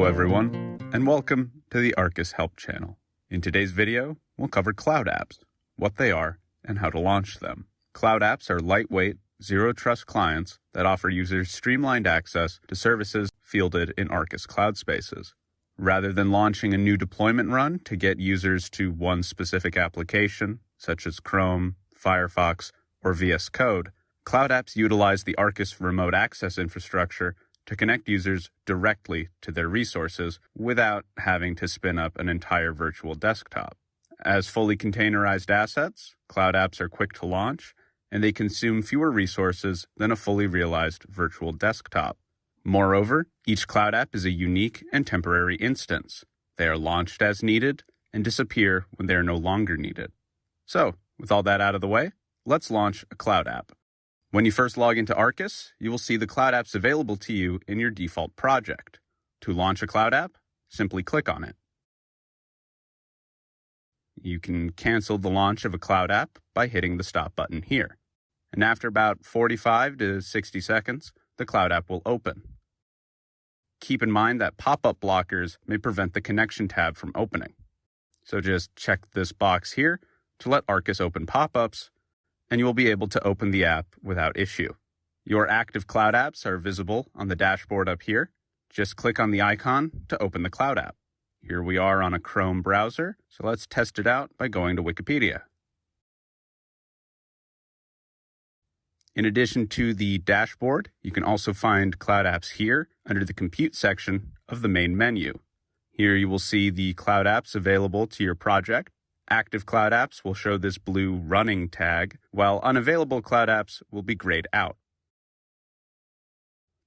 everyone, and welcome to the Arcus Help channel. In today's video, we'll cover CloudApps, what they are, and how to launch them. CloudApps are lightweight, zero-trust clients that offer users streamlined access to services fielded in Arcus cloud spaces. Rather than launching a new deployment run to get users to one specific application, such as Chrome, Firefox, or VS Code, CloudApps utilize the Arcus remote access infrastructure to connect users directly to their resources without having to spin up an entire virtual desktop. As fully containerized assets, CloudApps are quick to launch, and they consume fewer resources than a fully realized virtual desktop. Moreover, each CloudApp is a unique and temporary instance. They are launched as needed and disappear when they are no longer needed. So, with all that out of the way, let's launch a CloudApp. When you first log into Arcus, you will see the CloudApps available to you in your default project. To launch a CloudApp, simply click on it. You can cancel the launch of a CloudApp by hitting the stop button here. And after about 45 to 60 seconds, the CloudApp will open. Keep in mind that pop-up blockers may prevent the connection tab from opening. So just check this box here to let Arcus open pop-ups, and you will be able to open the app without issue. Your active CloudApps are visible on the dashboard up here. Just click on the icon to open the CloudApp. Here we are on a Chrome browser, so let's test it out by going to Wikipedia. In addition to the dashboard, you can also find CloudApps here under the Compute section of the main menu. Here you will see the CloudApps available to your project. Active CloudApps will show this blue running tag, while unavailable CloudApps will be grayed out.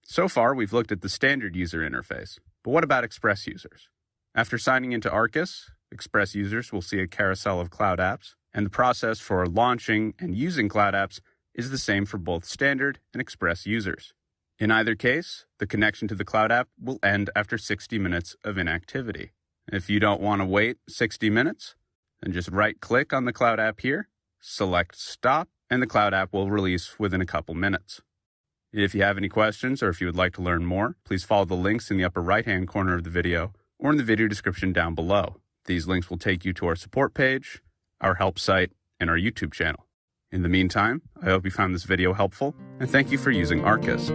So far, we've looked at the standard user interface, but what about Express users? After signing into Arcus, Express users will see a carousel of CloudApps, and the process for launching and using CloudApps is the same for both standard and Express users. In either case, the connection to the CloudApp will end after 60 minutes of inactivity. If you don't want to wait 60 minutes, then just right-click on the CloudApp here, select Stop, and the CloudApp will release within a couple minutes. If you have any questions or if you would like to learn more, please follow the links in the upper right-hand corner of the video or in the video description down below. These links will take you to our support page, our help site, and our YouTube channel. In the meantime, I hope you found this video helpful, and thank you for using Arcus.